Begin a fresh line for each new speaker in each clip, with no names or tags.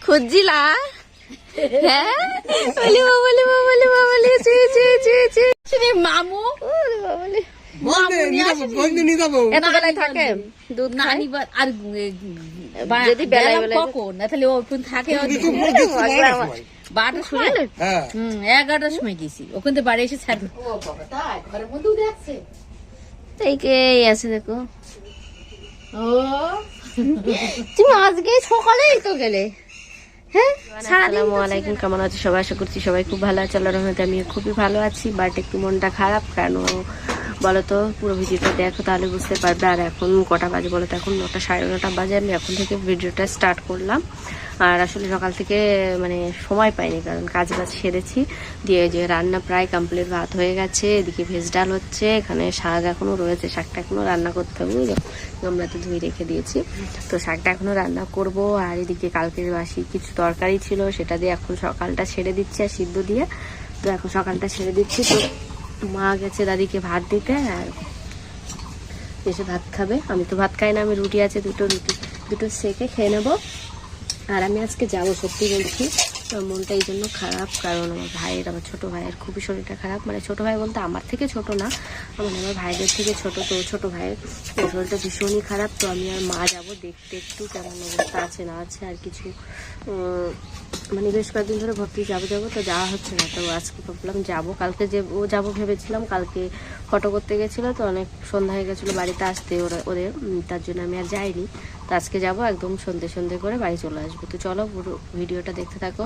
খুঁজছিলা? হ্যাঁ বলি বাবলি বাবলি বাবলি মামু এতবেলায় থাকে দুধ নানি আর যদি বেলায় কখন না তাহলে ওখান থাকে 12টার সময় 11টার সময় গেছি ওখান থেকে বাড়ি এসে ছাড় ঘরের মধ্যেও দেখছে এই আছে দেখো। ও তুমি আজকে সকালেই তো গেলে। হ্যাঁ আসসালামু আলাইকুম, কেমন আছো সবাই? আশা করছি সবাই খুব ভালো আছে। আল্লাহর রহমতে আমি খুবই ভালো আছি, বাট একটু মনটা খারাপ। কেন বলো তো? পুরো ভিডিওটা দেখো তাহলে বুঝতে পারবে। আর এখন কটা বাজে বলো তো? এখন 9টা 9:30 বাজে। আমি এখন থেকে ভিডিওটা স্টার্ট করলাম। আর আসলে সকাল থেকে মানে সময় পাইনি, কারণ কাজ বাজ সেরেছি দিয়ে যে রান্না প্রায় কমপ্লিট, ভাত হয়ে গেছে, এদিকে ভেজ ডাল হচ্ছে, এখানে শাক এখনও রয়েছে, শাকটা এখনও রান্না করতে হবে, বুঝলো? গামলাতে ধুয়ে রেখে দিয়েছি, তো শাকটা এখনও রান্না করব। আর এদিকে কালকের বাসি কিছু তরকারি ছিল, সেটা দিয়ে এখন সকালটা ছেড়ে দিচ্ছি আর সিদ্ধ দিয়ে। তো এখন সকালটা ছেড়ে দিচ্ছি। তো মা গেছে দাদিকে ভাত দিতে, আর এসে ভাত খাবে। আমি তো ভাত খাই না, আমি রুটি আছে দুটো সেকে খেয়ে নেবো। আর আমি আজকে যাবো, সত্যি বলছি। মনটা এই জন্য খারাপ কারণ আমার ছোট ভাইয়ের খুবই শরীরটা খারাপ। মানে ছোট ভাই বলতে আমার থেকে ছোট না, মানে আমার ভাইদের থেকে ছোট। তো ছোট ভাইয়ের শরীরটা ভীষণই খারাপ। তো আমি আর মা যাবো দেখতে একটু কেমন অবস্থা আছে না আছে। আর কিছু মানে বেশ কয়েকদিন ধরে ভর্তি যাবো তো যাওয়া হচ্ছে না। তো আজকে ভাবলাম যাবো। কালকে যাবো ভেবেছিলাম, কালকে ফটো করতে গেছিলো, তো অনেক সন্ধ্যা হয়ে গেছিলো বাড়িতে আসতে ওদের, তার জন্য আমি আর যাইনি। তো আজকে যাবো, একদম সন্ধে করে বাড়ি চলে আসবো। তো চলো পুরো ভিডিওটা দেখতে থাকো,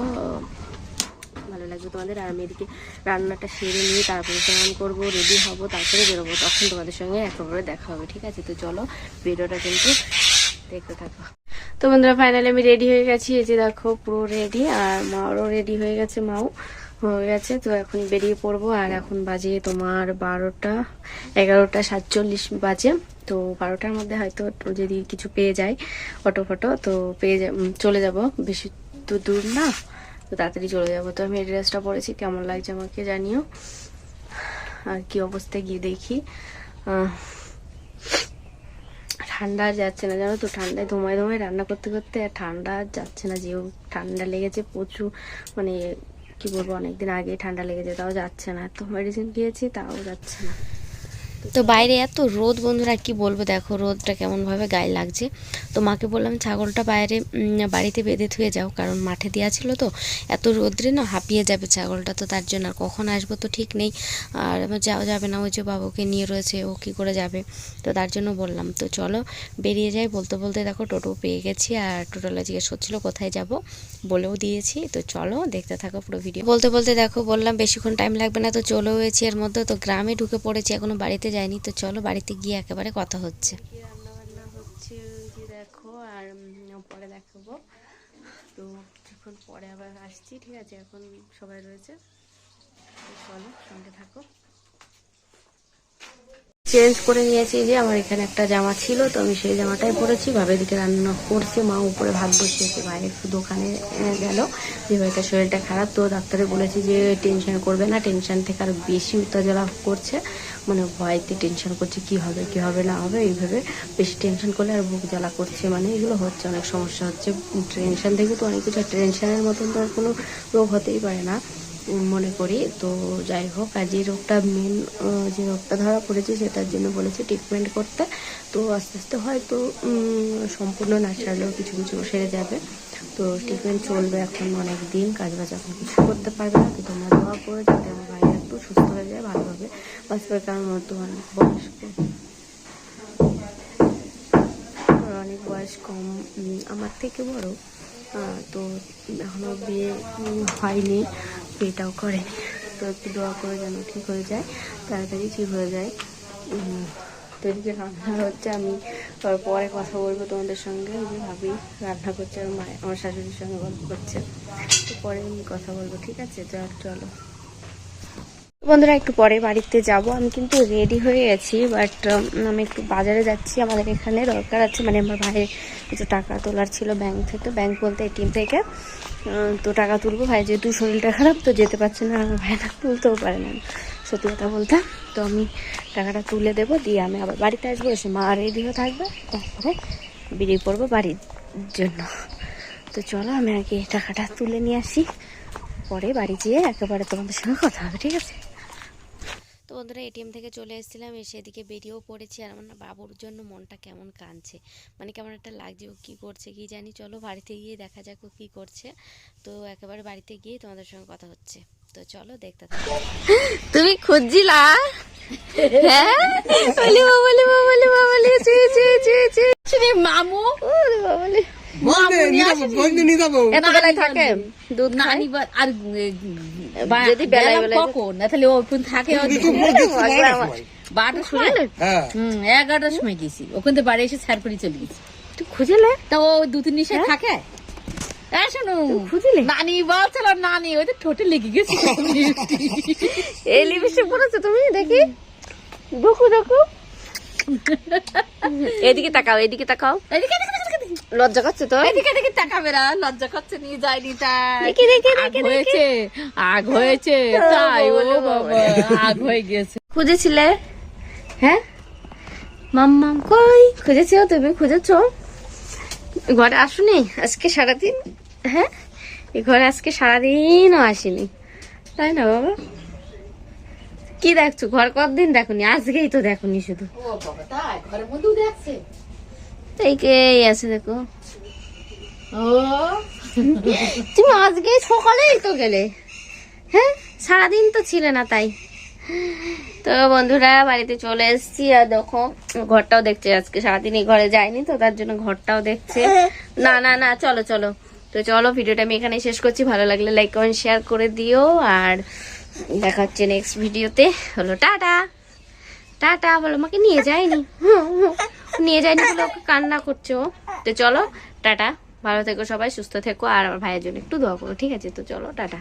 ভালো লাগবে তোমাদের। আর আমি এদিকে রান্নাটা সেরে নিয়ে তারপরে স্নান করবো, রেডি হবো, তারপরে বেরোবো। তখন তোমাদের সঙ্গে একেবারে দেখা হবে, ঠিক আছে? তো চলো ভিডিওটা কিন্তু দেখতে থাকো। তো বন্ধুরা ফাইনালি আমি রেডি হয়ে গেছি, এই যে দেখো পুরো রেডি। আর মাও রেডি হয়ে গেছে, মাও হয়ে গেছে। তো এখন বেরিয়ে পড়বো। আর এখন বাজে তোমার 11টা 47 বাজে। তো 12টার মধ্যে হয়তো যদি কিছু পেয়ে যায় অটো ফটো, তো চলে যাব। বেশি তো দূর না, তো তাড়াতাড়ি চলে যাব। তো আমি এই ড্রেসটা পরেছি, কেমন লাগছে আমাকে জানিও। আর কি অবস্থায় গিয়ে দেখি, ঠান্ডা যাচ্ছে না জানো তো। ঠান্ডায় ধোমায় রান্না করতে করতে ঠান্ডা যাচ্ছে না। যেও ঠান্ডা লেগেছে প্রচুর, মানে কি বলবো, অনেকদিন আগে ঠান্ডা লেগেছে, তাও যাচ্ছে না। তো মেডিসিন খেয়েছি, তাও যাচ্ছে না। তো বাইরে এত রোদ বন্ধুরা, কি বলবো, দেখো রোদটা কেমন ভাবে গায়ে লাগছে। তো মাকে বললাম ছাগলটা বাড়িতে বেঁধে থুয়ে যাও, কারণ মাঠে দেওয়া ছিল তো, এত রোদ্রে না হাঁপিয়ে যাবে ছাগলটা। তো তার জন্য আর কখন আসবো তো ঠিক নেই। আর আমার যাওয়া যাবে না, ওই যে বাবুকে নিয়ে রয়েছে, ও কী করে যাবে? তো তার জন্য বললাম তো চলো বেরিয়ে যাই। বলতে বলতে দেখো টোটো পেয়ে গেছি। আর টোটোলা জিজ্ঞেস করছিল কোথায় যাব, বলেও দিয়েছি। তো চলো দেখতে থাকো পুরো ভিডিও। বলতে বলতে দেখো বললাম বেশিক্ষণ টাইম লাগবে না, তো চলেও এসেছি এর মধ্যে। তো গ্রামে ঢুকে পড়েছি, এখনো বাড়িতে যায়নি। তো চলো বাড়িতে গিয়ে একেবারে কথা হচ্ছে। রান্না বান্না হচ্ছে যে দেখো, আর পরে দেখাবো। তো কিছুক্ষণ পরে আবার আসছি, ঠিক আছে? এখন সবাই রয়েছে, চলো সঙ্গে থাকো। চেঞ্জ করে নিয়েছি, যে আমার এখানে একটা জামা ছিল, তো আমি সেই জামাটাই পরেছি। ভাবে দিকে রান্না করছে, মা উপরে ভাত বসিয়েছে, ভাই একটু দোকানে গেল, যে ভাইটার শরীরটা খারাপ। তো ডাক্তারে বলেছি যে টেনশন করবে না, টেনশন থেকে আরো বেশি উত্তেজনা করছে, মানে ভয়তে টেনশন করছে কি হবে না হবে, এইভাবে বেশি টেনশন করলে আর বুক জ্বালা করছে, মানে এগুলো হচ্ছে, অনেক সমস্যা হচ্ছে টেনশন থেকে। তো অনেক কিছু টেনশনের মতন তো আর কোনো রোগ হতেই পারে না মনে করি। তো যাই হোক, আর যে রোগটা মেন, যে রোগটা ধরা পড়েছে সেটার জন্য বলেছে ট্রিটমেন্ট করতে। তো আস্তে আস্তে হয়তো সম্পূর্ণ না সারলেও কিছু সেরে যাবে। তো ট্রিটমেন্ট চলবে এখন অনেক দিন, কাজ বাজ এখন কিছু করতে পারবে না। তো তোমরা দোয়া করে যাতে আমার ভাই একটু সুস্থ হয়ে যায়, ভালোভাবে বাঁচবে, কারণ তোমার অনেক বয়স কম, আমার থেকে বড়। তো এখনো বিয়ে হয়নি, বিয়েটাও করেনি। তো একটু দোয়া করে যেন ঠিক হয়ে যায়, তাড়াতাড়ি ঠিক হয়ে যায়। তো এদিকে রান্না হচ্ছে, আমি পরে কথা বলবো তোমাদের সঙ্গে। যে ভাবি রান্না করছে, আর আমার শাশুড়ির সঙ্গে গল্প করছে, তো পরে আমি কথা বলবো, ঠিক আছে? চলো বন্ধুরা, একটু পরে বাড়িতে যাব। আমি কিন্তু রেডি হয়ে গেছি, বাট আমি একটু বাজারে যাচ্ছি, আমাদের এখানে দরকার আছে। মানে আমার ভাইয়ের কিছু টাকা তোলার ছিল ব্যাংক থেকে, ব্যাংক বলতে এটিএম থেকে। তো টাকা তুলবো, ভাই যেহেতু শরীরটা খারাপ তো যেতে পারছে না, আমার ভাইটা তুলতেও পারে না, সত্যি কথা বলতে। তো আমি টাকাটা তুলে দেবো, দিয়ে আমি আবার বাড়িতে আসবো, এসে মা রেডি হয়ে থাকবে, তারপরে বেরিয়ে পড়বো বাড়ির জন্য। তো চলো আমি আগে টাকাটা তুলে নিয়ে আসি, পরে বাড়ি যেয়ে একেবারে তোমাদের সঙ্গে কথা হবে, ঠিক আছে? তো বন্ধুরা এটিএম থেকে চলে এসেছিলাম, এসে এদিকে বেরিয়েও পড়েছি। আর আমার না বাবুর জন্য মনটা কেমন কাঁদছে, মানে কেমন একটা লাগছে, ও কী করছে কি জানি। চলো বাড়িতে গিয়ে দেখা যাক ও কী করছে। তো একেবারে বাড়িতে গিয়ে তোমাদের সঙ্গে কথা হচ্ছে, তো চলো দেখতে থাকো। তুমি খুঁজছিলা? হ্যাঁ মামু থাকে দুধ নানি আর যদি বেলায় তাহলে ওখান থাকে 12টার সময় 11টার সময় গেছি, ওখান থেকে বাড়ি এসে স্যার করে চলে গেছি। তুই খুঁজলে তা ও 2-3 নিশে থাকে। শোনো খুঁজলে নানি বলছিল, নানি ওই তো ঠোঁটে লেগে গেছে। এই লিপস্টিক পরেছো তুমি? দেখি দেখো দেখো, এদিকে তাকাও, এদিকে তাকাও, এদিকে লজ্জা করছে তো, এদিকে দেখি তাকাবে না, লজ্জা করছে, নিয়ে যায়নি তাই হয়েছে, আগ হয়েছে তাই। ও বাবা আগ হয়ে গেছে। খুঁজেছিলে? হ্যাঁ মাম্মাম কই? খুঁজেছো তুমি? খুঁজেছো? ঘরে আসুনি আজকে সারাদিন? হ্যাঁ এই ঘরে আজকে সারাদিনও আসেনি তাই না বাবা? কি দেখছো? ঘর কতদিন দেখুনি, আজকেই তো দেখুনি শুধু। ও বাবা তাই ঘরের মধ্যেও দেখছে, এই কে আছে দেখো। ও তুমি আজকে সকালেই তো গেলে, হ্যাঁ সারাদিন তো ছিলে না তাই। তো বন্ধুরা বাড়িতে চলে এসেছি, আর দেখো ঘরটাও দেখছে, আজকে সারাদিন এই ঘরে যায়নি তো তার জন্য ঘরটাও দেখছে। না না না চলো চলো, তো চলো ভিডিওটা আমি এখানে শেষ করছি। ভালো লাগলে লাইক কমেন্ট শেয়ার করে দিও, আর দেখা হচ্ছে নেক্সট ভিডিওতে। হলো টাটা টাটা বলো, আমাকে নিয়ে যায়নি, নিয়ে যায়নি বলে ওকে কান্না করছো। তো চলো টাটা, ভালো থেকো সবাই, সুস্থ থেকো, আর আমার ভাইয়ের জন্য একটু দোয়া করো, ঠিক আছে? তো চলো টাটা।